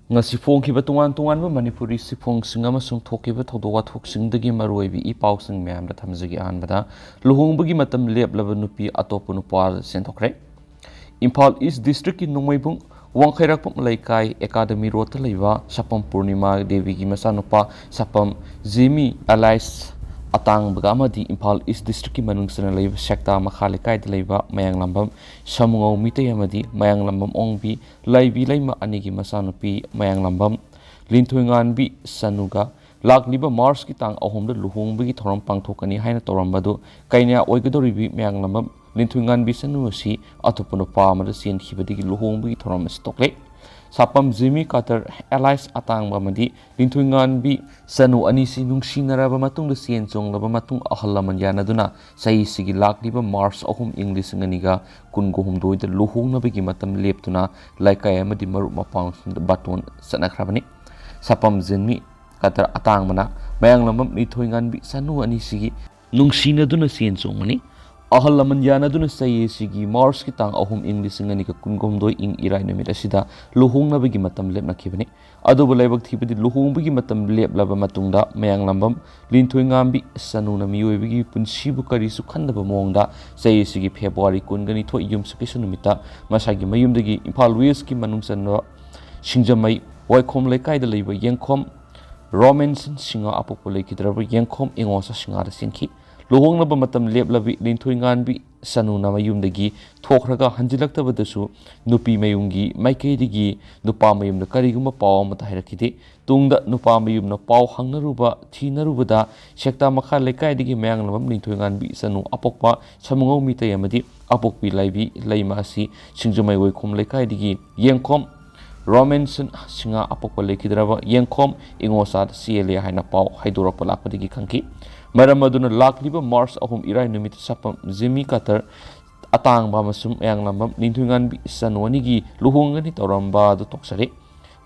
ngasi phongkiba tungan Manipuri siphong singa masung thokiba thodowa thoksingdagi maroibi ipausing mayamda thamjagi anbada Luhongbagi Matam Leplaba Nupi Atoppa Nupa Chenthokhre Imphal East District ki Nongmaibung Wangkhairakpam Laikai Academy Road ta leiba Sapam Purnima Devi gi masanupa Sapam Jimmy Allies Atang Bagamadi Imphal East District ki manungsana leiba Sekta Makhalikai ta leiba Mayang Lambam Samungau Mitay amadi Mayang Lambam Ongbi Laibi Laima Anigi masanupi Mayang Lambam Linthuinganbi Sanuga Lakliba Mars ki tang ahomda Luhongbagi thoram pangthokani haina torambadu kaina oigadoribi Mayang Lambam Linthuinganbi Sanu si Atoppa Nupa amada sin khibadigi Luhongbagi thoram stokle Sapam Jimmy Carter Allies Atang Bamadi Linthuinganbi Sanu Anisi Nungsinaraba matungda sien chonglaba matung ahalaman yanaduna sai sigi lakliba Mars ahum English nganiga kungohum doida Luhongbagi Matam leptuna laikai amadi maru mapang baton sanakhrabani Sapam Jimmy Carter Atang mana Mayang Lambam Linthuinganbi Sanu Anisi nungsinaduna sien chongmani ahalaman yanaduna sai sigi Mars ki tang ahum English ngani ka kungom doi ing irai namit asida Luhongbagi Matam lepnakhibani adoba laibak thibadi Luhongbagi Matam leplaba matungda Mayang Lambam Linthuinganbi Sanuna miyoibagi punsibu karisu khandaba mongda sai sigi February kungani thoi yum sukisu numita masagi mayumdagi Imphal West ki manungsanwa singjamai waikhom laikai da leiba yengkhom Romanson singa apokpo leikidraba yengkhom ingosa singa da sinki Luhongbagi Matam Leplabi Linthuinganbi Sanuna mayumdagi thokhraga hanjilaktabadasu nupi mayumgi maikaidigi nupa mayumna kariguma paw amata hairakide tungda nupa mayumna paw hangnaruba thinarubada sekta makha lekaidigi Mayang Lambam Linthuinganbi Sanu apokpa samungau mitay amadi apokpi laibi laimasi singjamai waikhom lekaidigi yengkhom Romanson singa apokpa lekidraba yengkhom ingosad CLA haina paw haidorapa lakpadigi khangki Maram aduna lakliba Mars ahum irai numit Sapam Jimmy Carter Atang bamasum Mayang Lambam Linthuinganbi Sanuanigi Luhongani toramba du toksare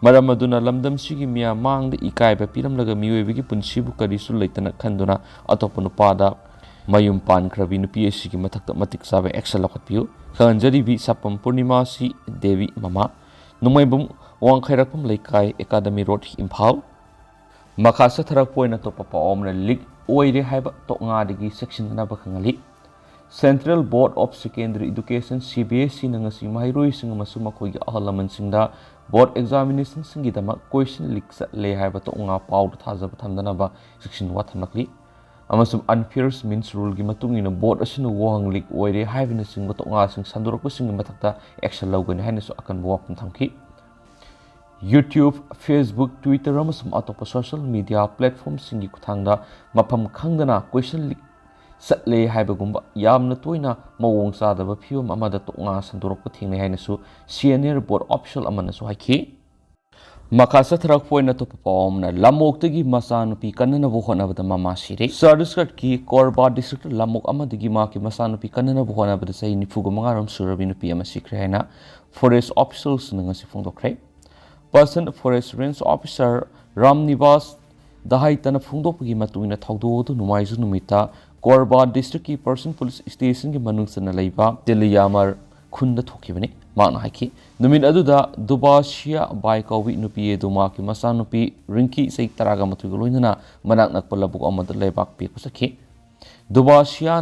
Maram aduna lamdam sigi miya mangda ikaiba piramlaga miyoibigi punsibu karisu leitana khanduna Atoppa Nupada mayum pankhrabi nupi asigi mathakta matik sabe excel lakhatpiu khanjaribi Sapam Purnima si Devi mama Numaibum Wangkhairakpam Laikai Academy Road Imphal Makasa tharak poina Atoppa paomna lik oire haiba tokngadigi section na bakhangali Central Board of Secondary Education CBSE nangasi mahairoi singa masu makoi ahalaman singda board examination singi dama question leak le haiba toknga paud thajaba thamdana ba section wa thamnakli amasum unfair means rule gi matungina board asina wang leak oire haibina singba toknga sing sandorakpa singa mathakta action lawgani haina su akan wa thamki YouTube, Facebook, Twitter amasum atoppa social media platforms singi kuthangda mafam khangdana question leak satle haibagumba yamna toina mawong sadaba phiwam amada toknga sandorakpa thingnai hainasu senior board official amanasu haiki makasa tharak poina to paomna lamoktagi masanupi kanana bo honabada mama sire Sarduskart ki Korba district lamok amadagi ma ki masanupi kanana bo honabada sai nifuga mangaram surabi nupi ama sikre haina forest officials nangasi phongdokhre Person Forest Range Officer Ramnivas Dahaitana Phungdokpagi matuina thaudodu numaisu numita Korba District ki Person Police Station ki manungsana leiba Deliyamar khunda thokibani mana haiki numin aduda Dubashia Baikawi nupi eduma ki masanupi Rinki sei taraga matuga loinana manak nakpa labuk amada leibak pe pasakhi Dubashia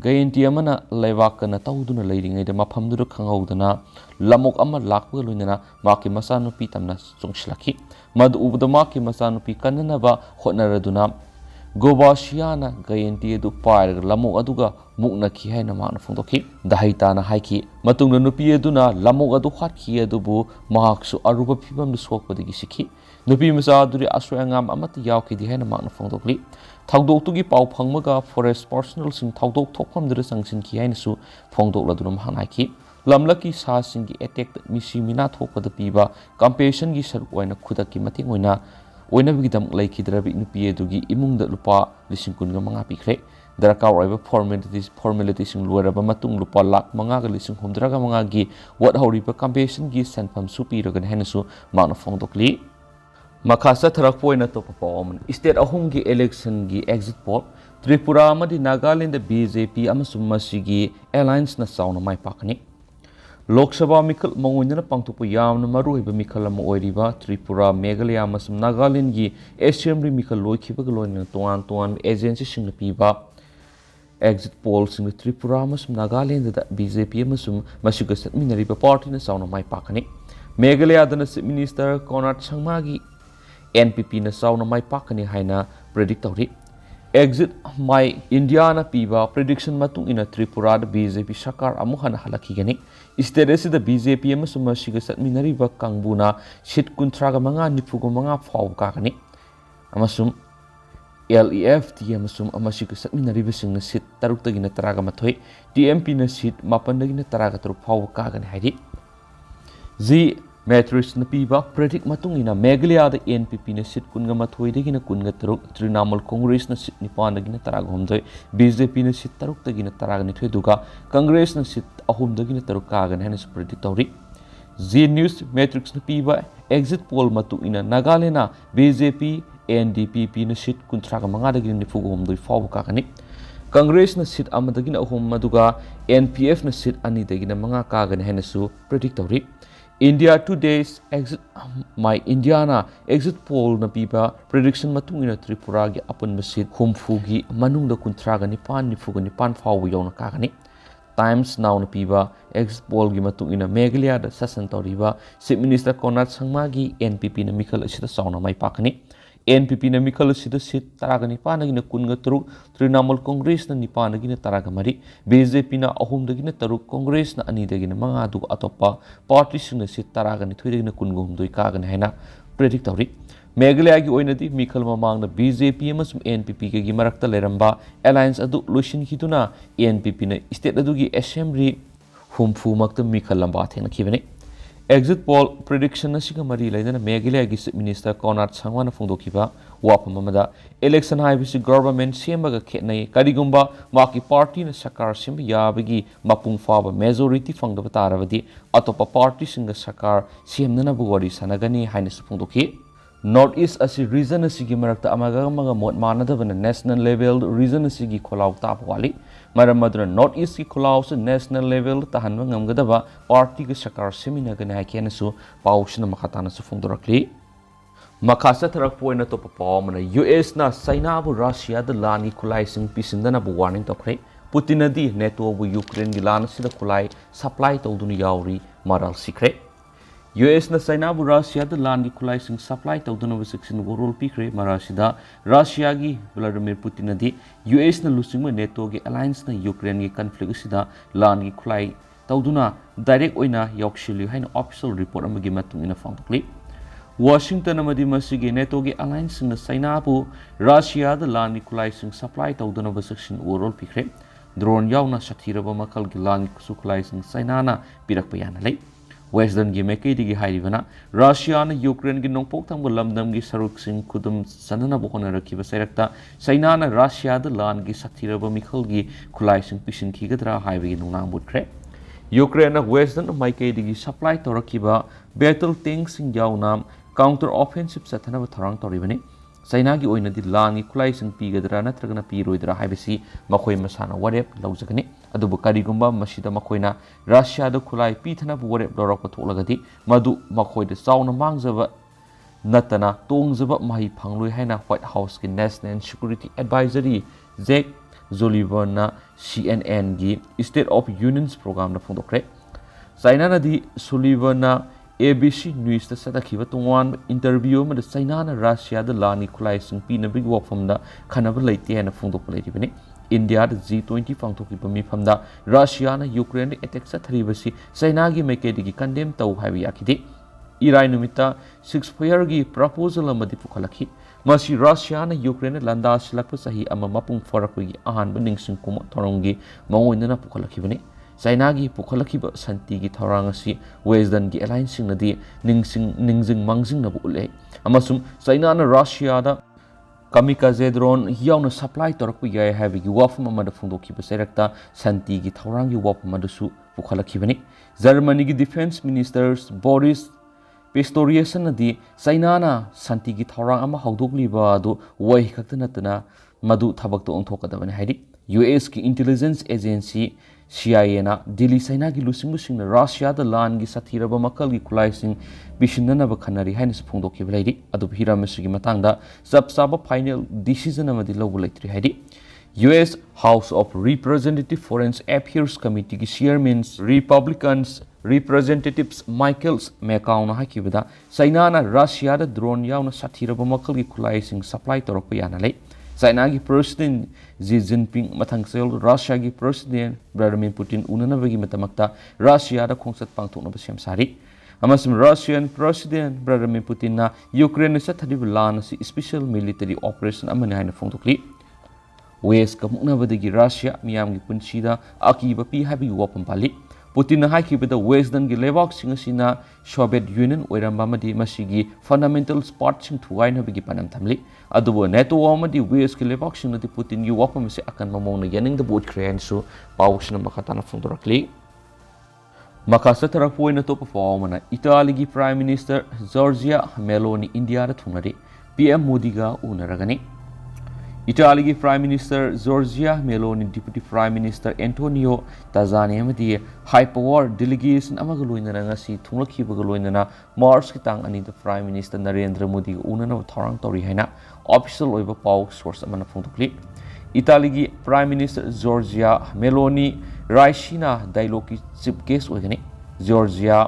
Gayanti amana leibakana tauduna leiringaida mafamduda khanghaudana lamok ama lakpa loinana maki masanupi tamna chongsilaki mad ubda maki masanupi kananaba hotnaraduna Gobashiana Gayanti edu pair lamok aduga muknaki haina makna phongdokhi dahaitana haiki matungna nupi eduna lamok adu khatkhi adubu mahaksu aruba phibam sokpadigi sikhi nupi masa aduri aswangam amata yaukidi haina makna phongdokli thaudoktugi pau phangmaga forest personnel sing thaudok thokphamdra sangsin ki hainasu phongdokladuna mahanaiki lamlaki sa singi attack misi mina thokpada piba compassion gi saruk oina khudaki mating oina bigidam laikhidrabi nupi edugi imungda lupa 20,000 pikre darkar oiba formalities sing luaraba matung lupa lakh manga ga 9,000 gi wat horiba compassion gi sanpham supi ragan hainasu makna phongdokli Makasa tharak poina to paom state ahumgi election gi exit poll Tripura amadi Nagaland BJP amasum masigi alliance na sauna mai pakani Lok Sabha Mikhal Mangoindana Pangtokpa Yamna Maruoiba Mikhal ama oiriba Tripura, Meghalaya amasung Nagaland gi Assembly Mikhal loikhibaga loina toan agency singna piba exit poll sing Tripura amasung Nagaland da BJP amasung masiga satminariba party na sauna mai pakani. Meghalaya dana Chief Minister Konrad Sangma gi NPP na sauna mai pakani haina predict tawri. Exit my India na piba prediction matung ina Tripura da BJP sakar amuhana halakigani. State da BJP amasung masiga satminariba kangbuna seat kuntraga manga nipugo manga faw kakani. Amasung LEF amasung amasiga satminariba singna seat taruktagina taraga mathoi TMP na seat mapandagina taraga taruk faw kakani haidi. Z Matrix na piba predict matung ina Meghalaya da NPP na seat kunga mathoi dagina kunga taruk Trinamool Congress na seat nipan dagina taraga homdoi BJP na seat taruk dagina taraga nithoi duga Congress na seat ahum dagina taruk kagan hena predict tawri. Z News Matrix na piba exit poll matung ina Nagaland na BJP NDPP na seat kuntraga mga dagina nifugo homdoi faw kakani. Congress na seat amadagina ahum maduga NPF na seat ani dagina mga kagan hena predict tawri. India Today's exit my Indiana exit poll na piba prediction matung ina Tripura gi apan masit humfugi manungda kuntraga nipan faw yaw na kakani. Times Now na piba exit poll gi matung ina Meghalaya da sasan tawriba Chief Minister Konrad Sangma gi NPP na Mikhal asida sauna mai pakani. NPP na Mikhal asida seat taraga nipan nagina kunga taruk Trinamool Congress na nipan nagina taraga mari BJP na ahum dagina taruk Congress na ani dagina mga duga atoppa party singna seat taraga ni thoi dagina kunga humdoi kagan hena predict tawri. Meghalaya gi oinadi Mikhal mamang na BJP amasung NPP gi marakta leramba alliance adu loisin khiduna NPP na state adu gi assembly humfu makta Mikhal lamba thena khibani. Exit poll prediction asiga mari laidana Meghalaya gi Chief Minister Konrad Sangma na phongdokiba wapam amada election haibisi government semaga khetnai karigumba maki party na sakar sim yabagi mapung faba majority fangdaba tarabadi atoppa party singa sakar semnana bu wari sanagani haina phongdoki. North East asi region asigi marakta amaga mot manadabana national level region asigi kholau tap wali maramadra North East ki kholau se national level tahanwa ngamgadaba party ga sakar semina gana hakena su paushna makhatana su phongdorakli. Makasa tharak poina to pawmana US na China bu Russia da lan gi khulai sing pisindana bu warning tokre Putin adi NATO bu Ukraine gi lan sida khulai supply tawduni yauri maral sikre. US na China bu Russia da lan gi khulai sing supply tawduna bu section world pikre marasida Russia gi Vladimir Putin adi US na lusingma NATO gi alliance na Ukraine gi conflict sida lan gi khulai tawduna direct oina yaukshili haina official report amagi matung ina phangkli. Washington amadi masigi NATO gi alliance na China bu Russia da lan gi khulai sing supply tawduna bu section world pikre drone yauna sathiraba makal gi lan gi khulai sing China na pirakpa yana lei. Western gi mekedi gi hairibana Russia na Ukraine gi nongpok thangba lamdam gi saruk sing khudum sanana bohona rakhiba sairakta China na Russia da lan gi sathiraba mikhal gi khulai sing pisin khigadra haibi nungnang butre. Ukraine na Western maikedi gi supply torakiba battle tanks sing yaunam counter offensive sathana tharang toribani. China gi oinadi lan gi khulai sing pigadra natragana piroidra haibisi makhoi masana warep laujagani. Adubu karigumba masida makoina Russia da khulai pithana bu warep lorok patholagadi madu makoida sauna mangjaba natana tongjaba mahi phangloi haina White House ki National Security Advisory Jack Sullivan na CNN gi State of Unions program na phongdokre. China na di Sullivan na ABC News da sadakhiba tongwan interview ma da China na Russia da lani khulai sing pina big wafam da khanaba leite na phongdok leiribani. India da G20 phangthokiba mifamda Russia na Ukraine attack satharibasi China gi maikedi gi condemn tau haibi yakidi. Irai numita 6-fire gi proposal amadi pukhalakhi masi Russia na Ukraine landa silakpa sahi ama mapung farakwi gi ahan baning sing kuma thorongi mangoinana pukhalakibani. China gi pukhalakhiba santi gi thorangasi Western gi alliance sing nadi ningjing mangjing na bu ule amasum China na Russia da kamikaze drone yauna supply torakpu yai habigi wafum amada phungdokhiba sairakta santi gi thorang gi wafum adusu pukhalakibani. Germany gi defense ministers Boris Pistorius nadi China na santi gi thorang ama hawdokliba adu wai khakta natana madu thabak to ongthokadabani haidi US ki intelligence agency CIA na Delhi Saina gi lusing na Russia da lan gi sathiraba makal gi khulaising bishinna ba khanari haina se phongdok ki blaidi adu hiram gi matang da sab final decision amadi lobu laitri haidi US House of Representative Foreign Affairs Committee ki chairman Republicans Representatives Michaels McCaul na hakibada Saina na Russia da drone yaw na sathiraba makal gi khulaising supply torok yana lei China ki President Xi Jinping mathang sel Russia ki President Vladimir Putin unanabagi matamakta Russia da khongsat pangthokna ba sem sari amasum Russian President Vladimir Putin na Ukraine sa thadib lan si special military operation amani haina phongthokli West ka muknabadagi Russia miyam gi punchida akiba pi habi wapam pali Putin na haikibada Western gi lebak singasina Soviet Union oiramba madi masigi fundamental part sing thuai na bigi panam thamli adubo NATO amadi West gi lebak sinati Putin gi wapam se akan mamong na yaning da bot crean so pawsna makata na phongdorakli makasa tarak poina to performana Italy gi Prime Minister Giorgia Meloni India da thunari PM Modi ga unaragani Italy ki Prime Minister Giorgia Meloni Deputy Prime Minister Antonio Tajani amadi high power delegation amaga loinana ngasi thunglakhibaga loinana Mars ki tang ani the Prime Minister Narendra Modi unana thorang tori haina official oiba paw source amana phongtukli Italy ki Prime Minister Giorgia Meloni Raisina dialogue ki chief guest oigani Giorgia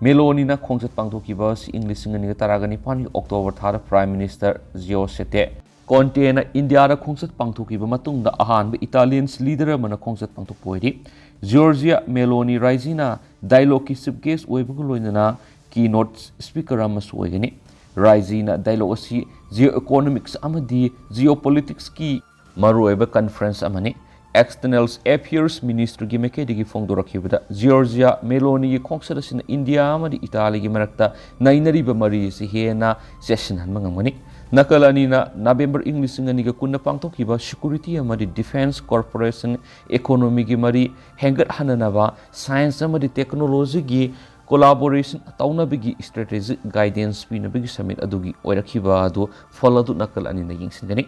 Meloni na khongsat pangthokiba si English ngani taragani pani October thara Prime Minister Giuseppe Conte na India da khongsat pangthokiba matungda ahan Italian leader mana khongsat pangthokpoidi Giorgia Meloni Raisina dialogue ki chief guest oibugu loinana keynote speaker amasu oigani Raisina dialogue asi geoeconomics amadi geopolitics ki maruoiba conference amani External Affairs Ministry gi mekedi gi phongdorakhibada Giorgia Meloni gi khongsat asina India amadi Italy gi marakta nainari ba mari si hena session hanmangamani Nakalani na November English ngani ga kunna pangthokiba security amadi defense corporation economy gi mari hengat hananaba science amadi technology gi collaboration tauna bigi strategic guidance pina bigi summit adugi oirakhiba adu follow du nakalani na yingsingani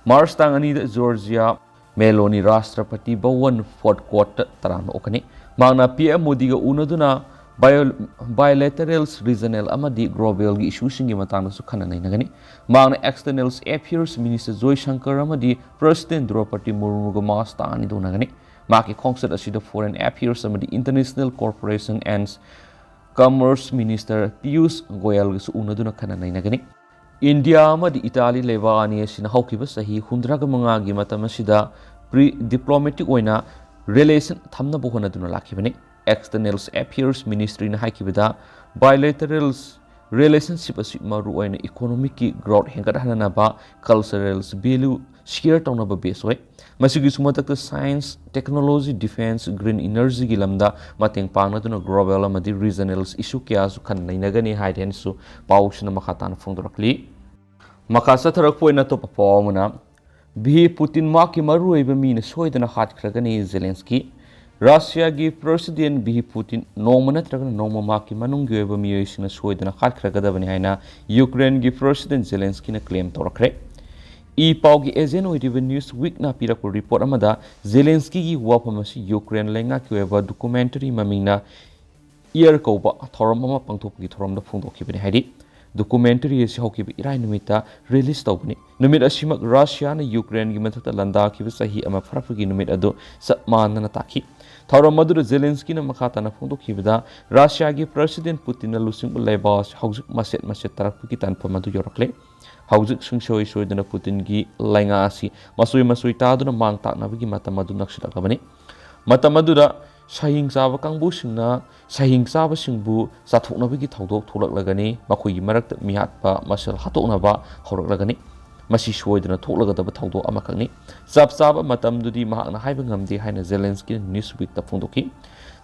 Mars tang ani da Georgia Meloni Rashtrapati Bhawan Fort Court taran okani mangna PM Modi ga unaduna bilateral regional amadi global gi issue singi matang su khana nai nagani mangna external affairs minister Joy Shankar amadi president Draupadi Murmu ga mas ta ani do nagani maki khongsat asida foreign affairs amadi international cooperation and commerce minister Piyush Goyal gi su unaduna khana nai nagani India amadi Italy leba ani asina haukiba sahi 109 gi matam asida pre diplomatic oina relation thamna bo hona duna lakhibani External Affairs Ministry na haikibada bilateral relationship asi maru oina economic ki growth hengat hanana ba cultural value share tawna ba base oi masigi sumatak science technology defense green energy gi lamda mateng pangna duna global amadi regional issue kya su khan nainagani haiden su pawsna makhatan phongdorakli makasa tharak poina to performana bi Putin ma ki maru oiba mi na soidana hat khragani Zelensky Russia gi President Vladimir Putin nomana traga noma maki manung gi oiba miyoi sina soidana khatkhragadabani haina Ukraine gi President Zelensky na claim torakre e pau gi agent oidiba news week na pirakul report amada Zelensky gi wapamasi Ukraine lenga ki oiba documentary mamingna year koba thoram ama pangthok gi thoram da phungdokhibani haidi documentary esi hokiba irai numita release tawbani numit asimak Russia na Ukraine gi mathata landa ki sahi ama farapgi numit ado sapman na takhi Thauram madura Zelensky na makhata na phongdokhibada Russia gi President Putin na lusing leba haujik maset tarakpi tan pamadu yorakle haujik sungsoi soidana Putin gi lainga asi masoi ta duna mang ta na bigi matamadu naksidakabani matamadura sahing saba kangbu singna sahing saba singbu sathokna bigi thaudok tholaklagani makhoi gi marakta mihatpa masal hatokna ba horaklagani masi soidana thoklagadaba thaudo amakangni chap matamdudi mahakna haiba ngamde haina Zelensky news week ta phongdoki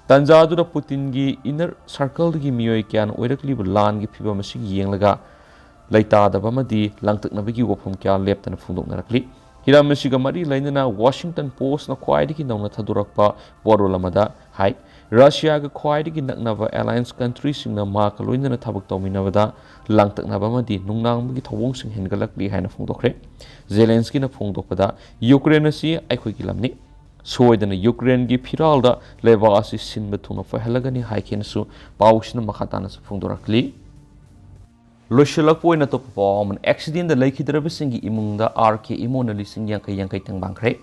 tanjadura Putin gi inner circle gi miyoi kyan oirakli lan gi phiba masi yenglaga laita daba madi langtakna bigi wofam kya leptana phongdoknarakli hiram masi ga mari lainana Washington Post na khwaidi gi nongna thadurakpa borolamada hai Russia ga khwaidi gi naknaba alliance countries singna ma kaloinana thabak tawminabada langtaknaba madi nungnang gi thawong sing hengalakli haina phongdokre Zelensky na phongdokpada Ukraine si aikhoi gi lamni सोयदना Ukraine की फिरालदा लेबाक असी सिनबा थुना फहलगनी हाइकेनसु पाउसिना मखाताना फोंदोरकली लोशलक तो पावन accident लेखिद्रबसिंगी इमुंगदा R K इमोना लिसिंग यांkai यांkai तंगबांख्रे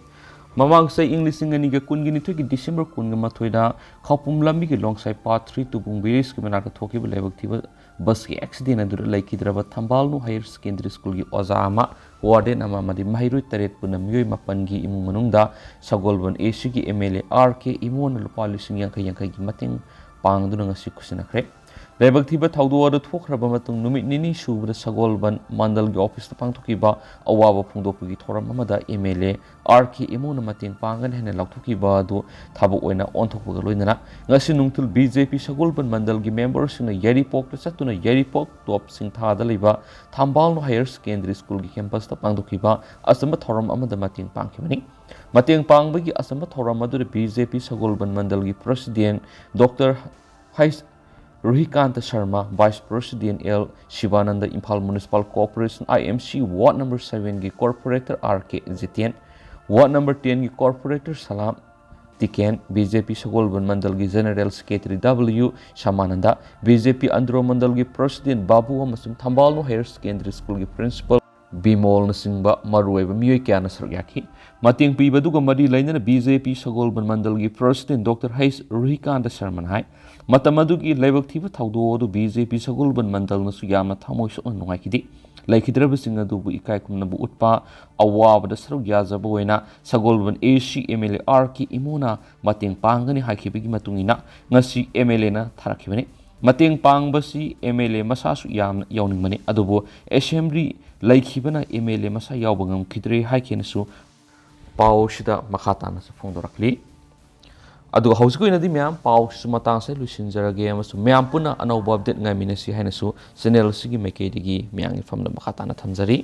ममांग से इंग लिसिंग अनिगा कुनगी निथुगी डिसेंबर कुनगा मथोइदा खापुम लम्बी के लोंगसाइ पार्ट 3 टू बुंगबिरिस के मनाका थोकिब लेबक थिबा बस के accident Adoor लेखिद्रब थंबालनु higher secondary school की ओजा अमा वार्डन अमा मदि महिरुइ तरेत पुना मियोइ मपन की इमुंग मनुंगदा सगोलबन एसी की एमएलए आरके इमोना लुपा लिसिंग यांkai की मतिंग पांगदुना ngasi kusinakre लेबक थिबा थौदोअ थोख्रब मतुंग नुमित निनी सुबद सगोलबन मंडल की office पांगथुकिबा अवाब फोंदोकपगी theorem अमदा MLA RK इमोना मतिंग Pangan हेने लाउथुकिबा दो थाबो ओइना ओंथोकपगा लोइनना ngasi nungtul बीजेपी सगोलबन मंडल की मेंबर सिंग येरिपोक चतुना येरिपोक टॉप सिंथादा लेबा थांबालनो हायर सेकेंडरी स्कूल की कैंपस ता पांगथुकिबा Assam theorem अमदा मतिंग पांगखिबनी मतिंग पांगबगी Assam theorem Adoor BJP सगोलबन मंडल की प्रेसिडेंट डॉक्टर हाइस Ruhikanta Sharma, Vice President L. Shivananda Imphal Municipal Corporation IMC Ward number 7 की Corporator RK Zitian, Ward number 10 की Corporator Salam Tiken, BJP Sagolban Mandal की General Secretary W. Shamananda, BJP Andro Mandal की President Babu Amasum Thambalno Higher Secondary School की Principal Bimol Nasingba Marueva Miyoi Kyana Saryaki, Mating Pibaduga Madi Lane BJP Sagolban Mandal की President Dr. Hais Ruhikanta Sharma Hai, मतमदुगी लेबक थिबा थौदोदु BJP सगुलबन मंडल नसु यामना थामोइसो नुंगाइकिदि लेखिद्रबसिंग अदुबु इकाइकुमनबु उत्पा अवाबद सरुक याजबो ओइना सगुलबन एसी एमएलए आरके इमोना मतेंग पांगनी हाइखिबगी मतुंगिना ngasi एमएलए ना थारखिबनि मतेंग पांगबसी एमएलए मसासु यामना यावनिंगमनि अदुबु असेंबली लेखिबना एमएलए मसा यावबंगम खिद्रे हाइखेनसु पावसिदा मखातानसु फोंदोरखली अदु हाउसको इनदि म्याम पाउस मतांग से लुसिनजरगे अमसु म्याम पुना अनौब update ngai minasi hainasu channel sigi maikedige म्यांग फमदा मखाताना थमजरी।